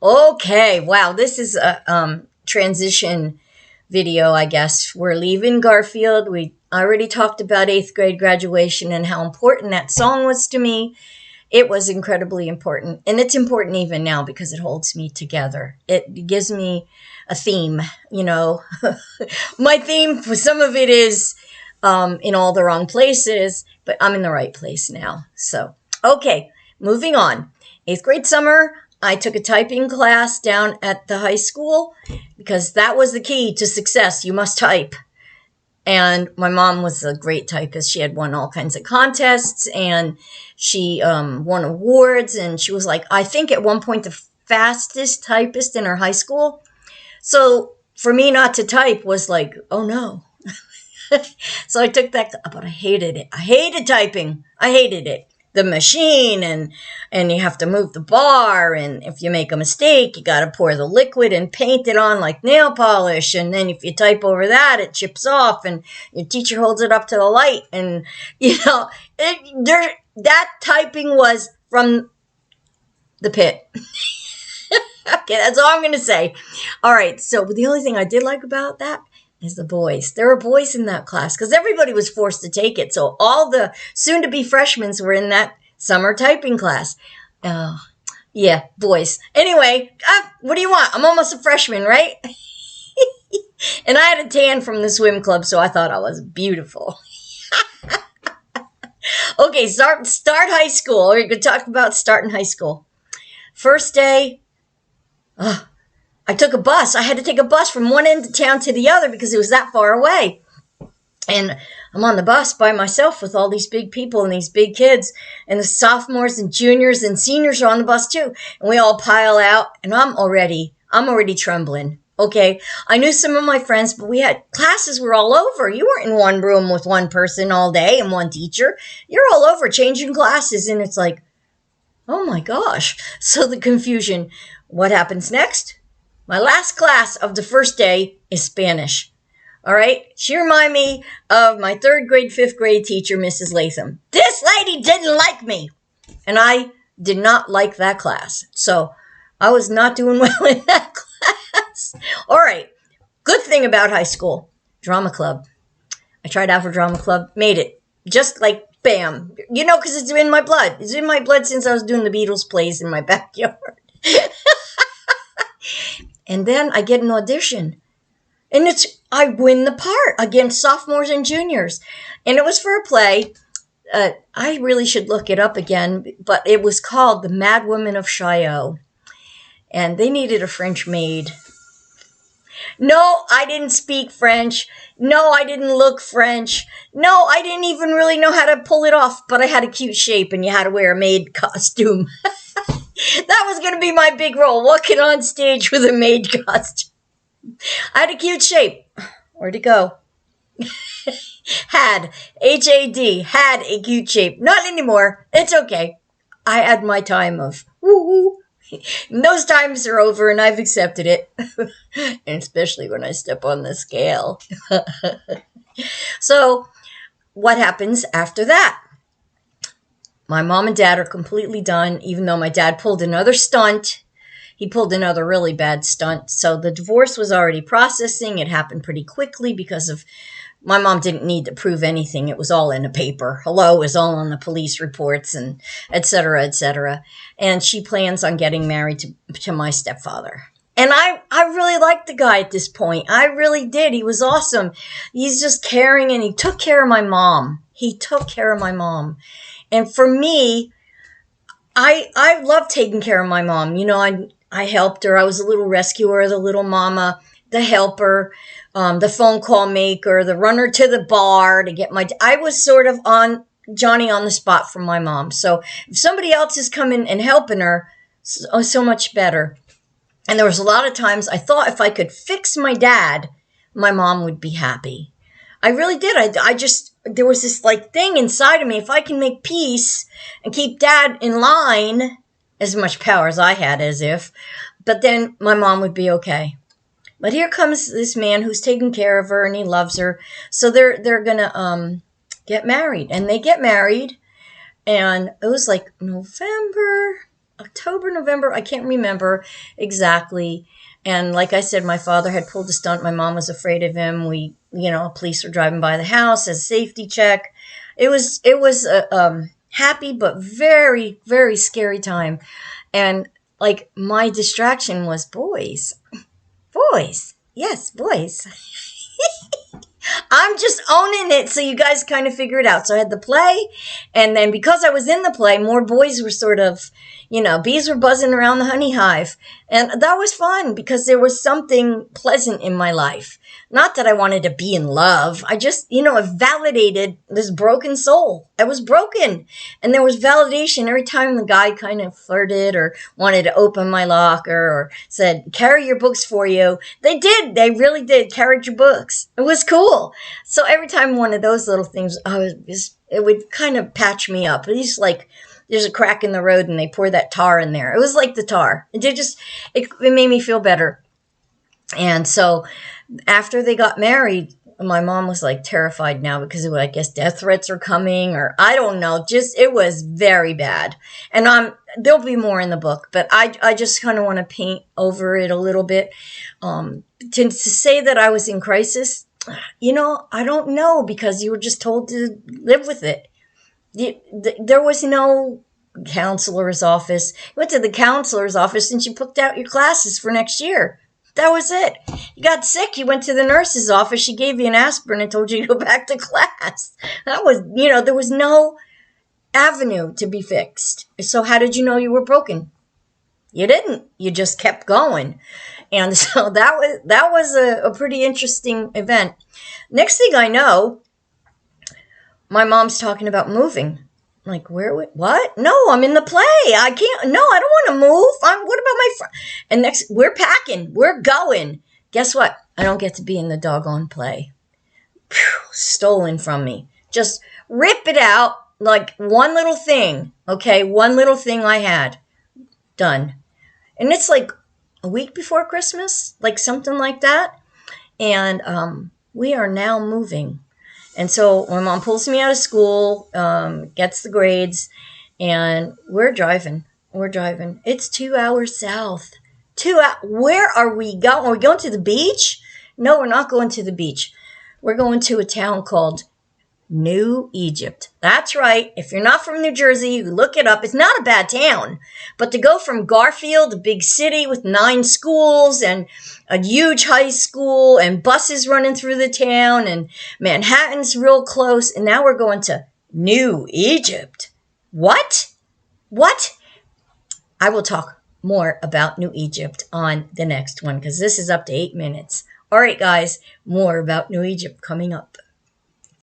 Okay, wow, this is a transition video, I guess. We're leaving Garfield. We already talked about eighth grade graduation and how important that song was to me. It was incredibly important, and it's important even now because it holds me together. It gives me a theme, you know. My theme for some of it is in all the wrong places, but I'm in the right place now. So, okay, moving on. Eighth grade summer, I took a typing class down at the high school because that was the key to success. You must type. And my mom was a great typist. She had won all kinds of contests and she won awards. And she was like, I think at one point, the fastest typist in her high school. So for me not to type was like, oh no. So I took that, but I hated it. I hated typing. I hated it. The machine and you have to move the bar, and if you make a mistake you got to pour the liquid and paint it on like nail polish, and then if you type over that it chips off and your teacher holds it up to the light, and that typing was from the pit. Okay, that's all I'm going to say. All right, so the only thing I did like about that is the boys. There were boys in that class because everybody was forced to take it. So all the soon-to-be freshmen were in that summer typing class. Oh, yeah, boys. Anyway, what do you want? I'm almost a freshman, right? And I had a tan from the swim club, so I thought I was beautiful. Okay, start high school. We're going to talk about starting high school. First day, I took a bus. I had to take a bus from one end of town to the other because it was that far away. And I'm on the bus by myself with all these big people and these big kids. And the sophomores and juniors and seniors are on the bus too. And we all pile out. And I'm already trembling. Okay. I knew some of my friends, but we had classes were all over. You weren't in one room with one person all day and one teacher. You're all over changing classes. And it's like, oh my gosh. So the confusion. What happens next? My last class of the first day is Spanish. All right? She reminded me of my third grade, fifth grade teacher, Mrs. Latham. This lady didn't like me. And I did not like that class. So I was not doing well in that class. All right. Good thing about high school. Drama club. I tried out for drama club. Made it. Just like bam. You know, because it's in my blood. It's in my blood since I was doing the Beatles plays in my backyard. And then I get an audition. And I win the part against sophomores and juniors. And it was for a play. I really should look it up again. But it was called The Mad Woman of Chaillot. And they needed a French maid. No, I didn't speak French. No, I didn't look French. No, I didn't even really know how to pull it off. But I had a cute shape and you had to wear a maid costume. That was going to be my big role, walking on stage with a maid costume. I had a cute shape. Where'd it go? Had, H-A-D, had a cute shape. Not anymore. It's okay. I had my time of woo-woo. And those times are over and I've accepted it. And especially when I step on the scale. So, what happens after that? My mom and dad are completely done, even though my dad pulled another stunt. He pulled another really bad stunt. So the divorce was already processing. It happened pretty quickly because of my mom didn't need to prove anything. It was all in the paper. Hello, it was all on the police reports and et cetera, et cetera. And she plans on getting married to my stepfather. And I really liked the guy at this point. I really did. He was awesome. He's just caring and he took care of my mom. And for me, I love taking care of my mom. You know, I helped her. I was a little rescuer, the little mama, the helper, the phone call maker, the runner to the bar to get I was sort of on Johnny on the spot for my mom. So if somebody else is coming and helping her, so much better. And there was a lot of times I thought if I could fix my dad, my mom would be happy. I really did. I just, there was this like thing inside of me. If I can make peace and keep dad in line, as much power as I had, as if, but then my mom would be okay. But here comes this man who's taking care of her and he loves her. So they're gonna get married, and they get married, and it was like November. October, November, I can't remember exactly. And like I said, my father had pulled a stunt. My mom was afraid of him. Police were driving by the house as a safety check. It was a happy but very, very scary time. And like my distraction was boys. Boys. Yes, boys. I'm just owning it so you guys kind of figure it out. So I had the play, and then because I was in the play, more boys were sort of, bees were buzzing around the honey hive. And that was fun because there was something pleasant in my life. Not that I wanted to be in love. I just, it validated this broken soul. I was broken. And there was validation every time the guy kind of flirted or wanted to open my locker or said, carry your books for you. They did. They really did. Carried your books. It was cool. So every time one of those little things, it would kind of patch me up. It's like there's a crack in the road and they pour that tar in there. It was like the tar. It made me feel better. And so after they got married, my mom was like terrified now because I guess death threats are coming or I don't know. Just, it was very bad. And there'll be more in the book, but I just kind of want to paint over it a little bit. To say that I was in crisis, I don't know because you were just told to live with it. There was no counselor's office. You went to the counselor's office and she picked out your classes for next year. That was it. You got sick, you went to the nurse's office, she gave you an aspirin and told you to go back to class. That was, there was no avenue to be fixed. So how did you know you were broken? You didn't. You just kept going. And so that was a pretty interesting event. Next thing I know, my mom's talking about moving. I'm like, what? No, I'm in the play. I can't. No, I don't want to move. What about my friend? And next, we're packing. We're going. Guess what? I don't get to be in the doggone play. Stolen from me. Just rip it out like one little thing. Okay, one little thing I had. Done. And it's like a week before Christmas, like something like that. And we are now moving. And so my mom pulls me out of school, gets the grades, and we're driving. It's 2 hours south. Where are we going? Are we going to the beach? No, we're not going to the beach. We're going to a town called New Egypt. That's right. If you're not from New Jersey, you look it up. It's not a bad town. But to go from Garfield, a big city with 9 schools and a huge high school and buses running through the town and Manhattan's real close. And now we're going to New Egypt. What? I will talk more about New Egypt on the next one because this is up to 8 minutes. All right, guys, more about New Egypt coming up.